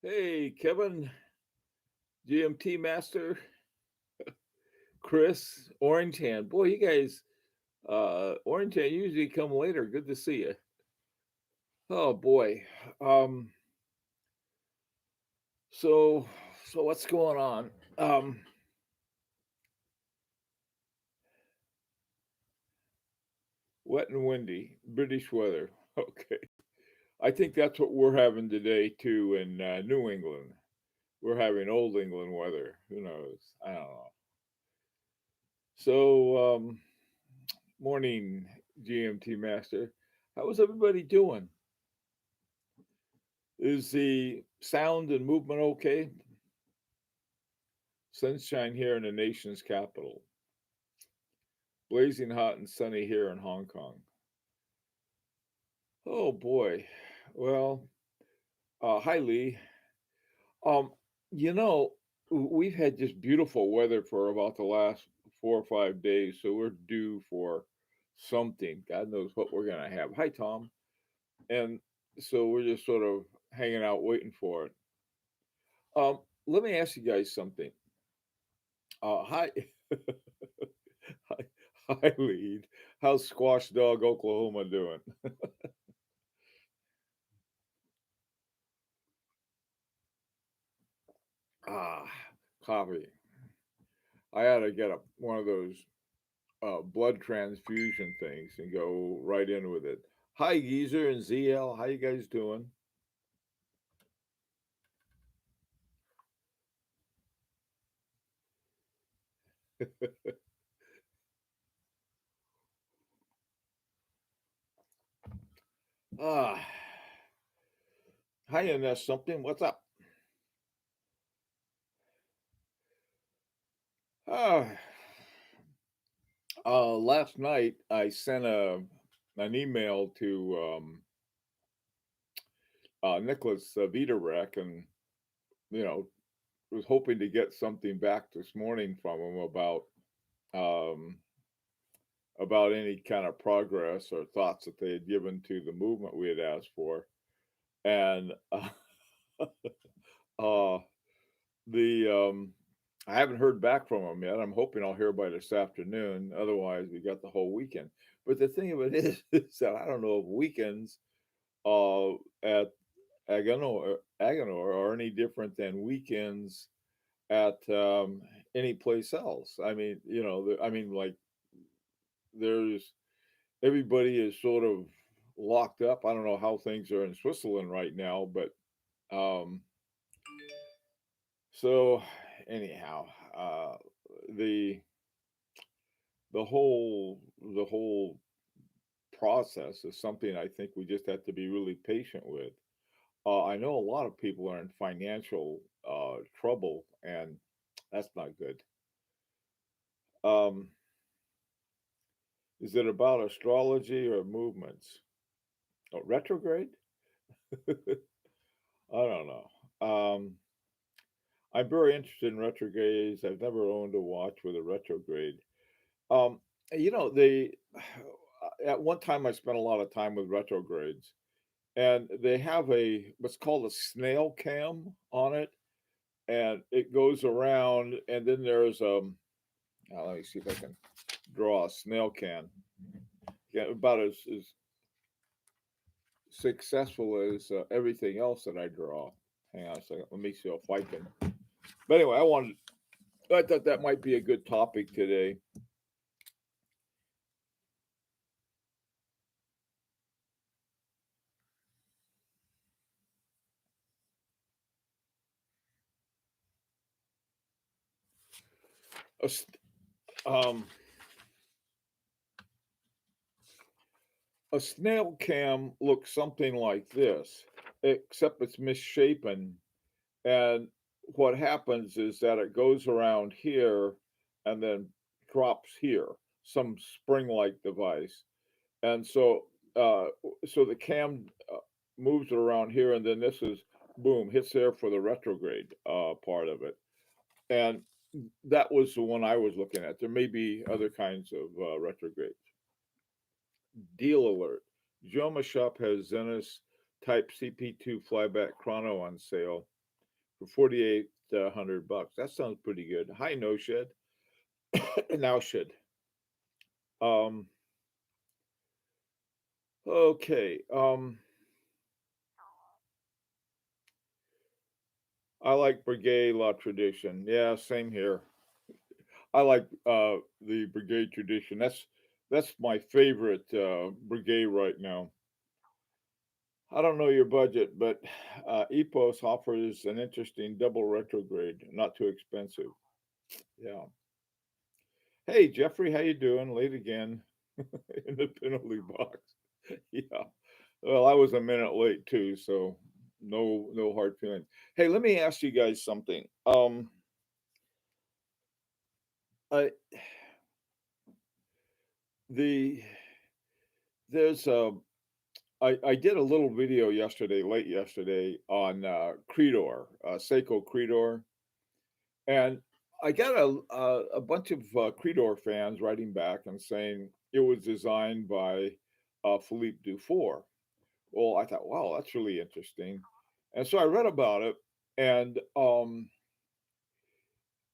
Hey, Kevin, GMT Master, Chris, Orange Hand. Boy, you guys, Orange Hand usually come later. Good to see you. Oh boy. Um, so so what's going on? Um, Wet and windy, British weather. Okay. I think that's what we're having today too in New England. We're having old England weather. Who knows? I don't know. So, morning, GMT Master. How is everybody doing? Is the sound and movement okay? Sunshine here in the nation's capital. Blazing hot and sunny here in Hong Kong. Oh boy. Well, hi Lee. Um, you know, we've had just beautiful weather for about the last 4 or 5 days, so we're due for something. God knows what we're gonna have. Hi Tom. And so we're just sort of hanging out waiting for it. Let me ask you guys something. Hi. Hi, hi, lead. How's Squash Dog, Oklahoma doing? Ah, coffee. I ought to get one of those blood transfusion things and go right in with it. Hi, Geezer and ZL. How you guys doing? Ah, hi, and that's something. What's up? Ah, last night I sent an email to Nicholas Viderek and you know was hoping to get something back this morning from him um, about any kind of progress or thoughts that they had given to the movement we had asked for, and uh, the I haven't heard back from him yet. I'm hoping I'll hear by this afternoon. Otherwise, we got the whole weekend. But the thing of it is that I don't know if weekends at Aganor are any different than weekends at any place else. I mean, I mean, like there's everybody is sort of locked up. I don't know how things are in Switzerland right now, but um, so anyhow, the the whole process is something I think we just have to be really patient with. I know a lot of people are in financial trouble, and that's not good. Um, is it about astrology or movements? Oh, retrograde? I don't know. I'm very interested in retrogrades. I've never owned a watch with a retrograde. Um, they at one time I spent a lot of time with retrogrades, and they have a what's called a snail cam on it, and it goes around, and then there's let me see if I can draw a snail can. Yeah, about as successful as everything else that I draw. Hang on a second. Let me see if I can. But anyway, I thought that might be a good topic today. A, um, a snail cam looks something like this, except it's misshapen. And what happens is that it goes around here and then drops here, some spring-like device. And so the cam moves it around here, and then this is boom hits there for the retrograde part of it. And that was the one I was looking at. There may be other kinds of retrogrades. Deal alert. Joma Shop has Zenus Type CP2 flyback chrono on sale. for 4,800 bucks. That sounds pretty good. Hi, no shed. Now should. Um, okay. I like Brigade La Tradition. Yeah, same here. I like the Brigade Tradition. That's my favorite brigade right now. I don't know your budget, but Epos offers an interesting double retrograde, not too expensive. Yeah. Hey, Jeffrey, how you doing? Late again in the penalty box. Yeah. Well, I was a minute late too, so no hard feelings. Hey, let me ask you guys something. I the there's I did a little video yesterday, late yesterday, on Creedor, Seiko Creedor, and I got a bunch of Creedor fans writing back and saying it was designed by Philippe Dufour. Well, I thought, wow, that's really interesting, and so I read about it, and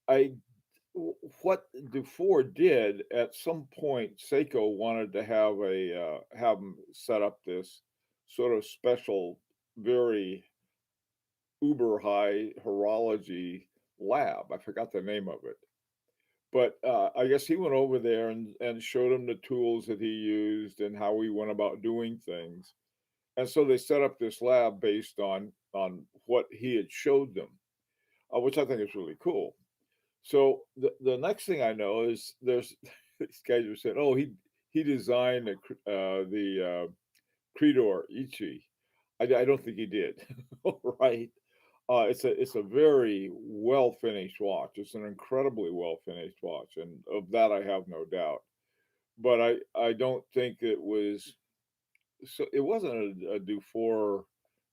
I what Dufour did at some point, Seiko wanted to have him set up this sort of special, very uber high horology lab. I forgot the name of it, but I guess he went over there and showed him the tools that he used and how he went about doing things. And so they set up this lab based on what he had showed them, which I think is really cool. So the next thing I know is there's these guys were saying, "Oh, he designed the Creedor Ichi." I don't think he did. Right? It's a very well finished watch. It's an incredibly well finished watch, and of that I have no doubt. But I don't think it was so. It wasn't a Dufour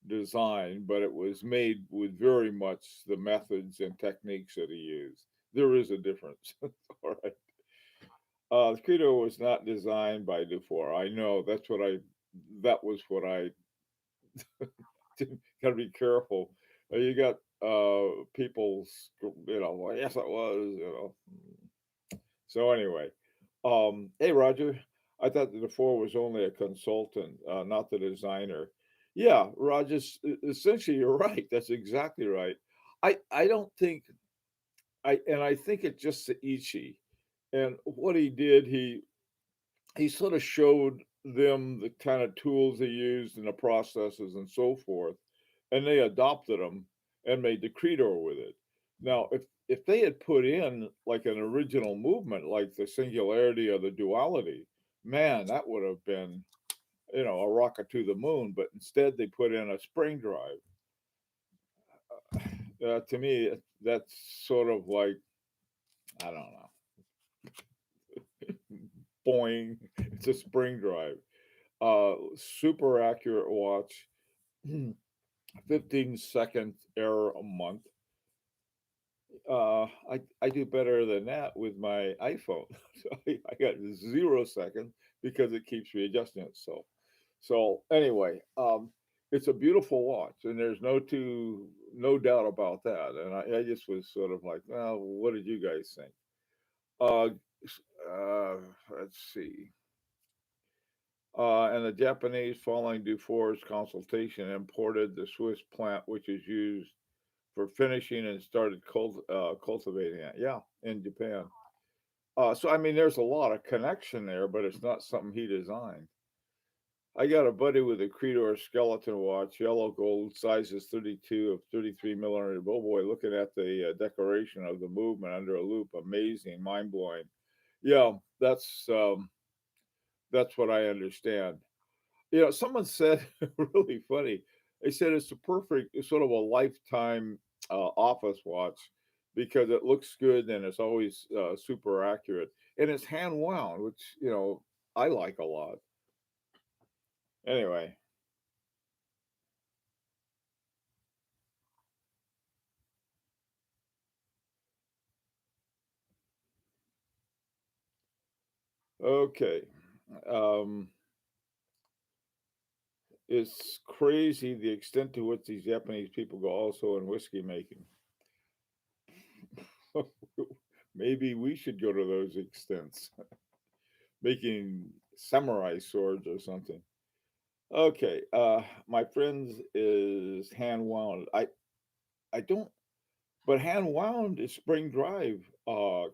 design, but it was made with very much the methods and techniques that he used. There is a difference. All right. The Credo was not designed by Dufour. I know that was what I got to be careful. You got people, well, yes, it was. So anyway, hey Roger, I thought that Dufour was only a consultant, not the designer. Yeah, Roger, essentially you're right. That's exactly right. I don't think I think it's just the Ichi. And what he did, he sort of showed them the kind of tools he used and the processes and so forth, and they adopted them and made the credo with it. Now, if they had put in like an original movement, like the singularity or the duality, man, that would have been a rocket to the moon. But instead, they put in a spring drive. To me, that's sort of like I don't know, boing. It's a spring drive. Super accurate watch. 15-second error a month. I do better than that with my iPhone. So I got 0 seconds because it keeps readjusting itself. So anyway, it's a beautiful watch, and there's no doubt about that. And I just was sort of like, well, what did you guys think? Uh, uh, let's see. And the Japanese, following Dufour's consultation, imported the Swiss plant, which is used for finishing and started cultivating it. Yeah, in Japan. So I mean, there's a lot of connection there, but it's not something he designed. I got a buddy with a Creedor skeleton watch, yellow gold, sizes 32 of 33 millimeter. Oh boy, looking at the decoration of the movement under a loop, amazing, mind blowing. Yeah, that's what I understand. Someone said really funny. They said it's a perfect, it's sort of a lifetime office watch because it looks good and it's always super accurate and it's hand wound, which I like a lot. Anyway, okay. Um, It's crazy the extent to which these Japanese people go also in whiskey making. Maybe we should go to those extents, making samurai swords or something. Okay, my friends is hand wound. I don't, but hand wound is spring drive,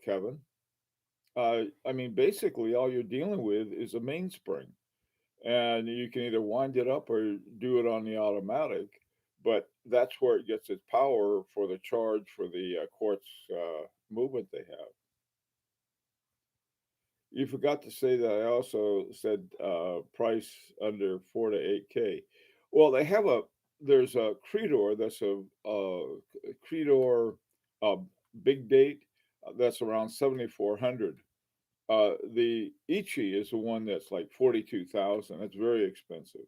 Kevin. I mean, basically, all you're dealing with is a mainspring, and you can either wind it up or do it on the automatic. But that's where it gets its power for the charge for the quartz movement they have. You forgot to say that I also said price under 4 to 8K. Well, they have a there's a Creedor that's a Creedor uh, big date that's around 7,400. The Ichi is the one that's like 42,000. That's very expensive.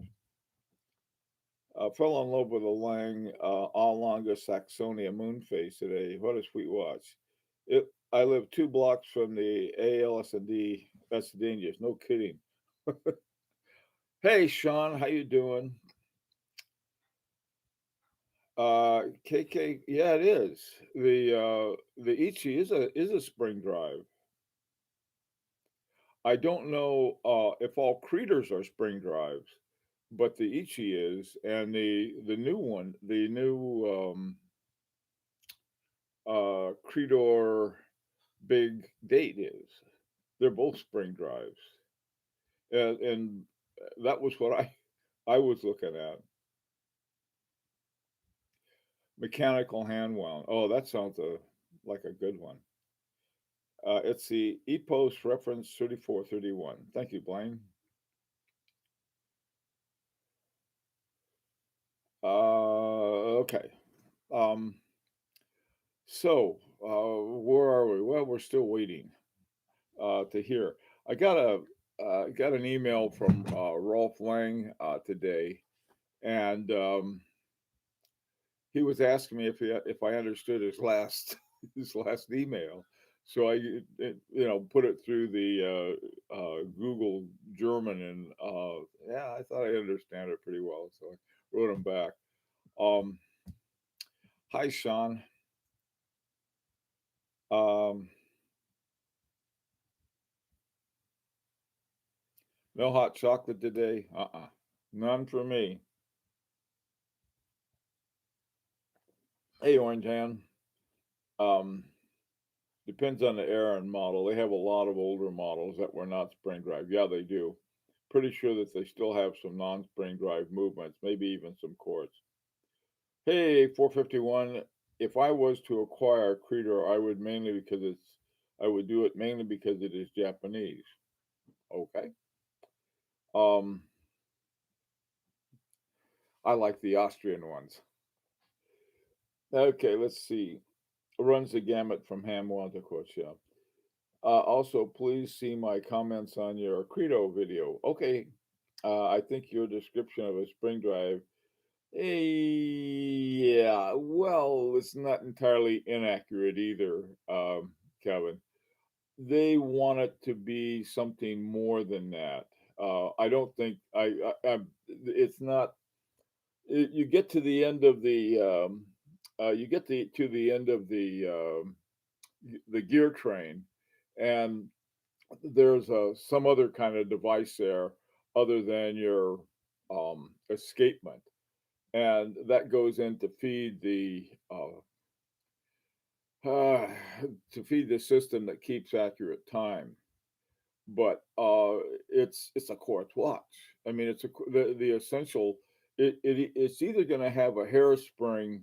Fell in love with a Lang Allonga Saxonia Moonface today. What a sweet watch. I live 2 blocks from the ALS&D. That's dangerous. No kidding. Hey, Sean, how you doing? KK, yeah, it is. The Ichi is a spring drive. I don't know if all Creeders are spring drives, but the Ichi is, and the new one, the new Creedor big date is. They're both spring drives, and that was what I was looking at. Mechanical hand wound. Oh, that sounds like a good one. It's the EPOS reference 3431. Thank you, Blaine. Okay. Um, where are we? Well, we're still waiting to hear. I got an email from Rolf Lang today, and he was asking me if I understood his last his last email. So put it through the Google German, and yeah, I thought I understand it pretty well. So I wrote him back. Um, Hi, Sean. Um, no hot chocolate today. None for me. Hey, Orange Han. Um, Depends on the era and model. They have a lot of older models that were not spring drive. Yeah, they do. Pretty sure that they still have some non-spring drive movements, maybe even some quartz. Hey, 451. If I was to acquire Creator, I would do it mainly because it is Japanese. Okay. Um, I like the Austrian ones. Okay, let's see. Runs the gamut from ham to quote shop. Also, please see my comments on your Credo video. Okay, I think your description of a spring drive, yeah, well, it's not entirely inaccurate either, Kevin. They want it to be something more than that. I don't think it's not. You get to the end of you get to the end of the gear train, and there's some other kind of device there other than your escapement, and that goes in uh, to feed the system that keeps accurate time. But it's a quartz watch. I mean, the essential. It's either going to have a hairspring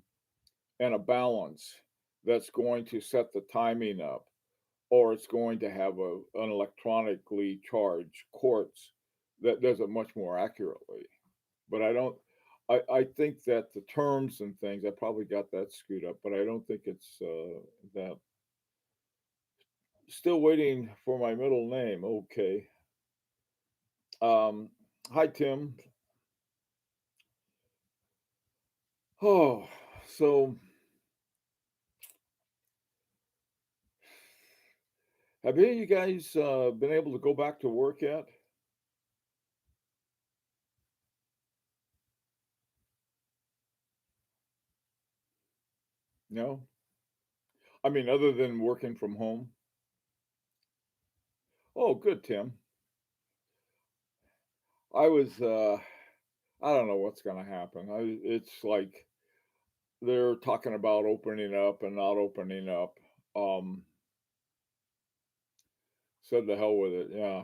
and a balance that's going to set the timing up, or it's going to have an electronically charged quartz that does it much more accurately. But I don't. I think that the terms and things, I probably got that screwed up, but I don't think it's that. Still waiting for my middle name. Okay. Um, Hi, Tim. Oh, so have any of you guys been able to go back to work yet? No, I mean, other than working from home. Oh, good, Tim. I was, I don't know what's going to happen. It's like they're talking about opening up and not opening up. Um, said the hell with it. Yeah,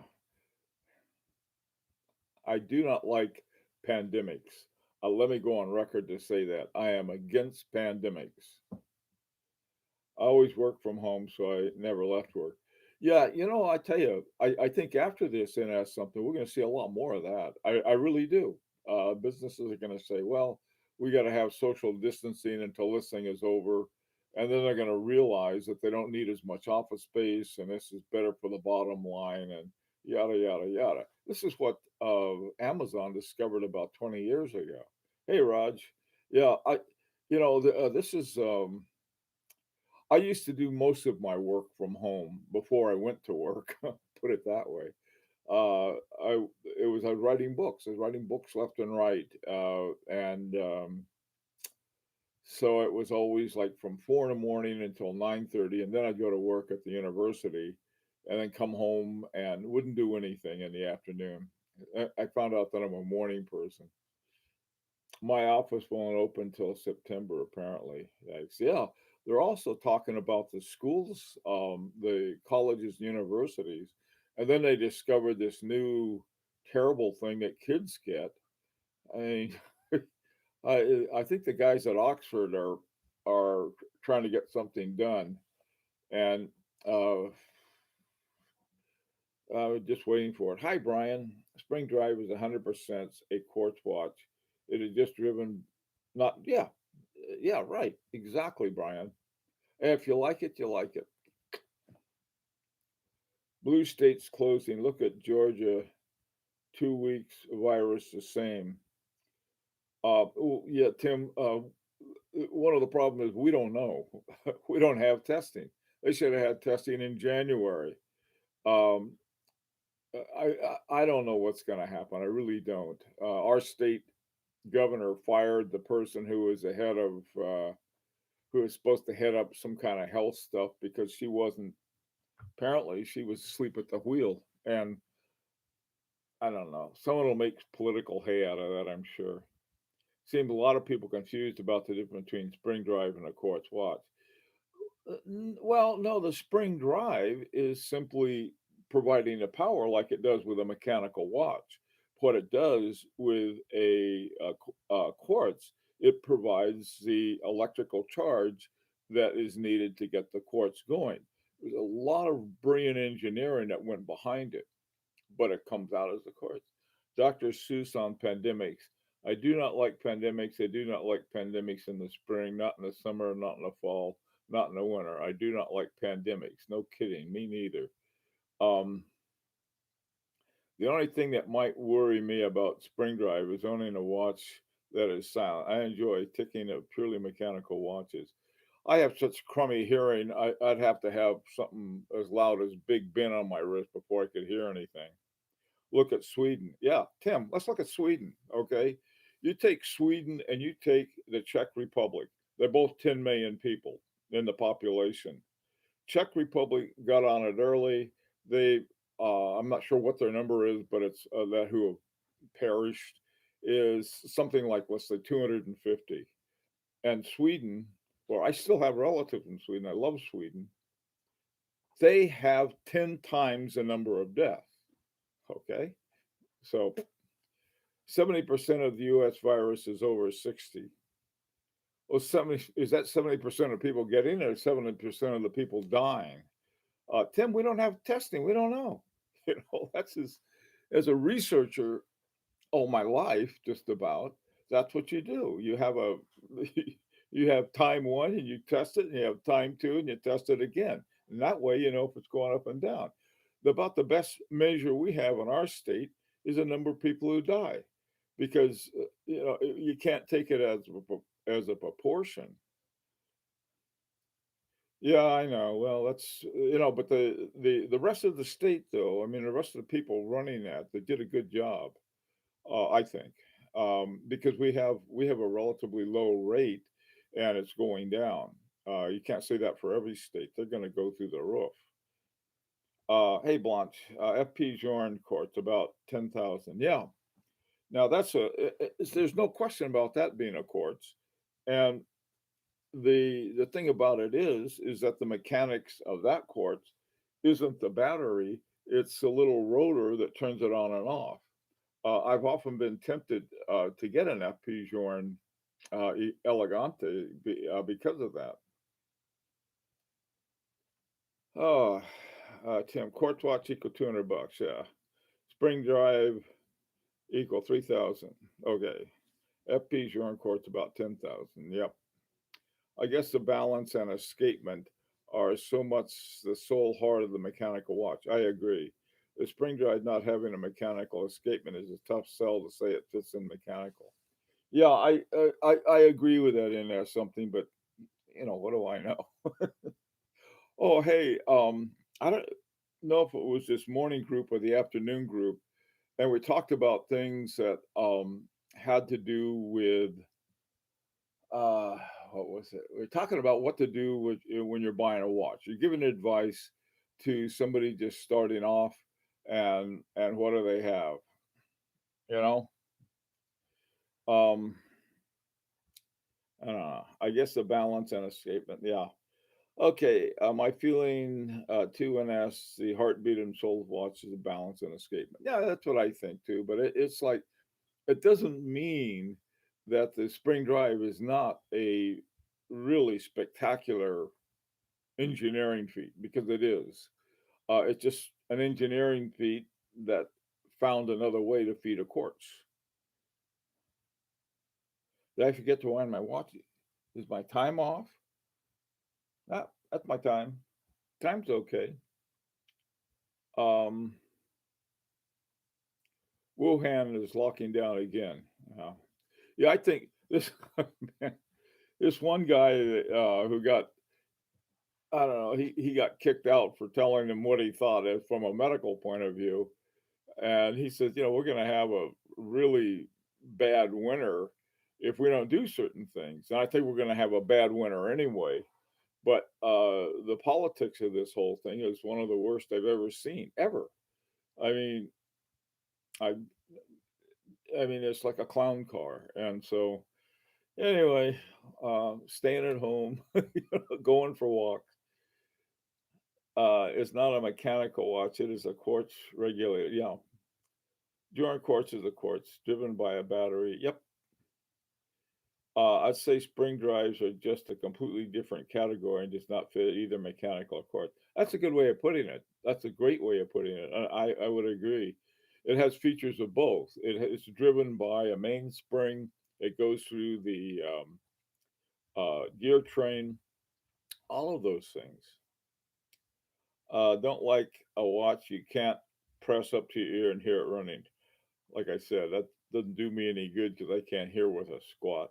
I do not like pandemics. Let me go on record to say that I am against pandemics. I always worked from home, so I never left work. Yeah, I tell you, I think after this NS something, we're going to see a lot more of that. I really do. Businesses are going to say, well, we got to have social distancing until this thing is over. And then they're going to realize that they don't need as much office space and this is better for the bottom line and yada, yada, yada. This is what Amazon discovered about 20 years ago. Hey, Raj. Yeah, this is. I used to do most of my work from home before I went to work. Put it that way. I was writing books. I was writing books left and right, and so it was always like from 4 in the morning until 9:30, and then I'd go to work at the university, and then come home and wouldn't do anything in the afternoon. I found out that I'm a morning person. My office won't open till September, apparently. Yikes. Yeah, they're also talking about the schools, the colleges, universities, and then they discovered this new terrible thing that kids get. I mean, I think the guys at Oxford are trying to get something done, and uh, just waiting for it. Hi, Brian. Spring Drive is 100% a quartz watch. It is just driven, not, yeah, yeah, right. Exactly, Brian. And if you like it, you like it. Blue states closing. Look at Georgia, 2 weeks, virus the same. Oh, yeah, Tim, one of the problems is we don't know. We don't have testing. They should have had testing in January. Um, I don't know what's going to happen. I really don't. Our state governor fired the person who was the head of who was supposed to head up some kind of health stuff because she wasn't. Apparently, she was asleep at the wheel, and I don't know. Someone will make political hay out of that. I'm sure. Seems a lot of people confused about the difference between spring drive and a quartz watch. Well, no, the spring drive is simply providing the power like it does with a mechanical watch. What it does with a quartz, it provides the electrical charge that is needed to get the quartz going. There's a lot of brilliant engineering that went behind it, but it comes out as a quartz. Dr. Seuss on pandemics. I do not like pandemics. I do not like pandemics in the spring, not in the summer, not in the fall, not in the winter. I do not like pandemics. No kidding, me neither. Um, the only thing that might worry me about spring drive is owning a watch that is silent. I enjoy ticking of purely mechanical watches. I have such crummy hearing. I'd have to have something as loud as Big Ben on my wrist before I could hear anything. Look at Sweden. Yeah, Tim, let's look at Sweden. Okay. You take Sweden and you take the Czech Republic. They're both 10 million people in the population. Czech Republic got on it early. They, I'm not sure what their number is, but it's that who have perished is something like, let's say, 250. And Sweden, well, I still have relatives in Sweden. I love Sweden. They have 10 times the number of deaths. Okay. So 70% of the US virus is over 60. Well, 70, is that 70% of people getting it or 70% of the people dying? Tim, we don't have testing. We don't know. That's as a researcher all my life, just about. That's what you do. You have a you have time one and you test it, and you have time two and you test it again. And that way you know if it's going up and down. About the best measure we have in our state is the number of people who die, because you can't take it as a proportion. Yeah, I know. Well, that's but the rest of the state, though, I mean, the rest of the people running that, they did a good job. I think, because we have a relatively low rate, and it's going down. You can't say that for every state. They're going to go through the roof. Hey, Blanche, FP Journe Court's about 10,000. Yeah. Now that's there's no question about that being a quartz. And the thing about it is that the mechanics of that quartz isn't the battery, it's a little rotor that turns it on and off. I've often been tempted to get an FP Journe Elegante because of that. Oh, Tim, quartz watch equal $200. Yeah. Spring drive equal 3,000. Okay. FP Journe quartz about 10,000. Yep. I guess the balance and escapement are so much the sole heart of the mechanical watch. I agree. The spring drive not having a mechanical escapement is a tough sell to say it fits in mechanical. Yeah, I agree with that in there something, but what do I know? Oh, hey, I don't know if it was this morning group or the afternoon group, and we talked about things that had to do with uh what was it? We're talking about what to do with when you're buying a watch. You're giving advice to somebody just starting off, and what do they have? You know, um, I don't know. I guess the balance and escapement. Yeah. Okay. My feeling 2NS, the heartbeat and soul of watch is a balance and escapement. Yeah, that's what I think too. But it's like it doesn't mean that the spring drive is not a really spectacular engineering feat because it is. It's just an engineering feat that found another way to feed a quartz. Did I forget to wind my watch? Is my time off? Ah, that's my time. Time's okay. Um, Wuhan is locking down again. Uh, yeah, I think this this one guy who got I don't know he got kicked out for telling him what he thought from a medical point of view, and he says, we're going to have a really bad winter if we don't do certain things. And I think we're going to have a bad winter anyway. But the politics of this whole thing is one of the worst I've ever seen, ever. I mean, I, I mean, it's like a clown car. And so, anyway, staying at home, going for walks. It's not a mechanical watch; it is a quartz regulator. Yeah, Journe quartz is a quartz driven by a battery. Yep. I'd say spring drives are just a completely different category and does not fit either mechanical or quartz. That's a good way of putting it. That's a great way of putting it. I would agree. It has features of both. It's driven by a mainspring. It goes through the gear train. All of those things. Don't like a watch you can't press up to your ear and hear it running. Like I said, that doesn't do me any good because I can't hear with a squat.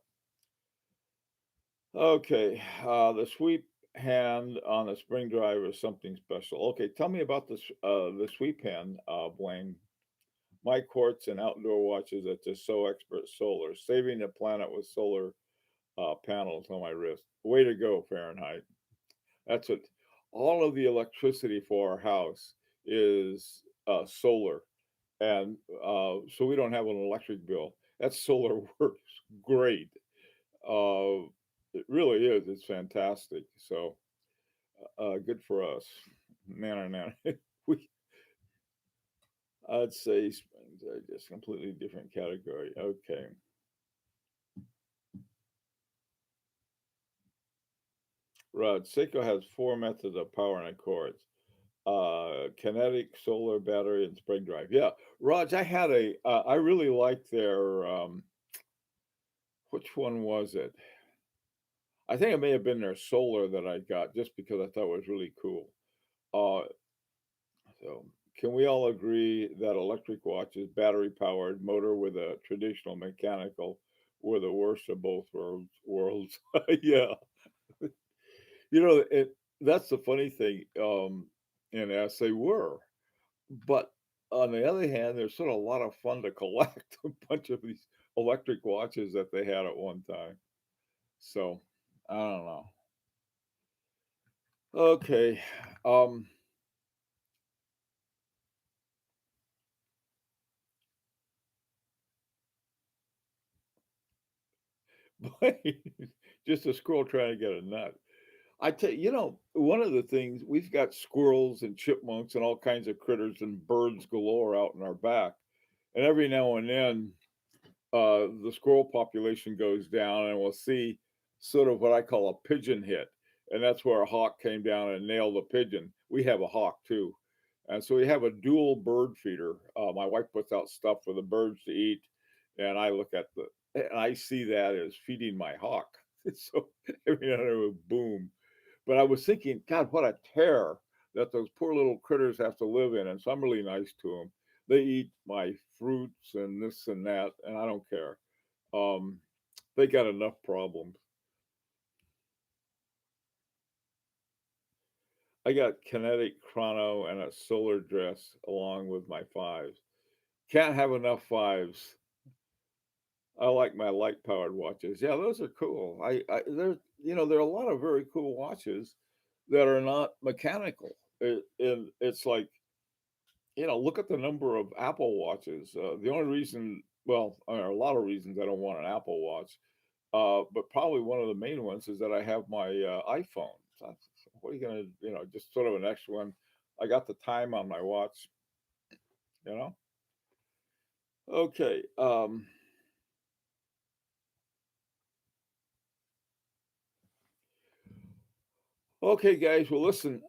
Okay, the sweep hand on a spring drive is something special. Okay, tell me about this the sweep hand, Blaine. My quartz and outdoor watches at just so expert solar, saving the planet with solar panels on my wrist. Way to go, Fahrenheit. That's what all of the electricity for our house is solar, and so we don't have an electric bill. That solar works great. Uh, it really is. It's fantastic. So good for us. Man, man. we, I'd say springs are just completely different category. Okay. Rod, Seiko has four methods of powering a quartz. Kinetic, solar, battery, and spring drive. Yeah, Raj, I really liked their, which one was it? I think it may have been their solar that I got just because I thought it was really cool. Uh, So, can we all agree that electric watches, battery powered, motor with a traditional mechanical, were the worst of both worlds? Yeah, that's the funny thing. And as they were, but on the other hand, there's sort of a lot of fun to collect a bunch of these electric watches that they had at one time. So, I don't know. Okay. Um, boy, just a squirrel trying to get a nut. I tell you, one of the things we've got squirrels and chipmunks and all kinds of critters and birds galore out in our back. And every now and then, the squirrel population goes down, and we'll see sort of what I call a pigeon hit. And that's where a hawk came down and nailed a pigeon. We have a hawk too. And so we have a dual bird feeder. My wife puts out stuff for the birds to eat, and I look at and I see that as feeding my hawk. So every now and then, it would boom. But I was thinking, God, what a terror that those poor little critters have to live in. And so I'm really nice to them. They eat my fruits and this and that, and I don't care. Um, they got enough problems. I got kinetic chrono and a solar dress along with my fives. Can't have enough fives. I like my light powered watches. Yeah, those are cool. There are a lot of very cool watches that are not mechanical. It's like, look at the number of Apple watches. The only reason, well, there are a lot of reasons I don't want an Apple watch, but probably one of the main ones is that I have my iPhone. What are you gonna, just sort of an extra one. I got the time on my watch, you know. Okay, okay, guys. Well, listen,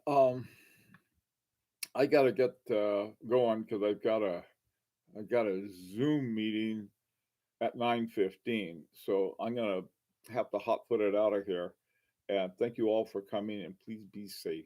I gotta get going because I got a Zoom meeting at 9:15. So I'm gonna have to hot foot it out of here. And thank you all for coming, and please be safe.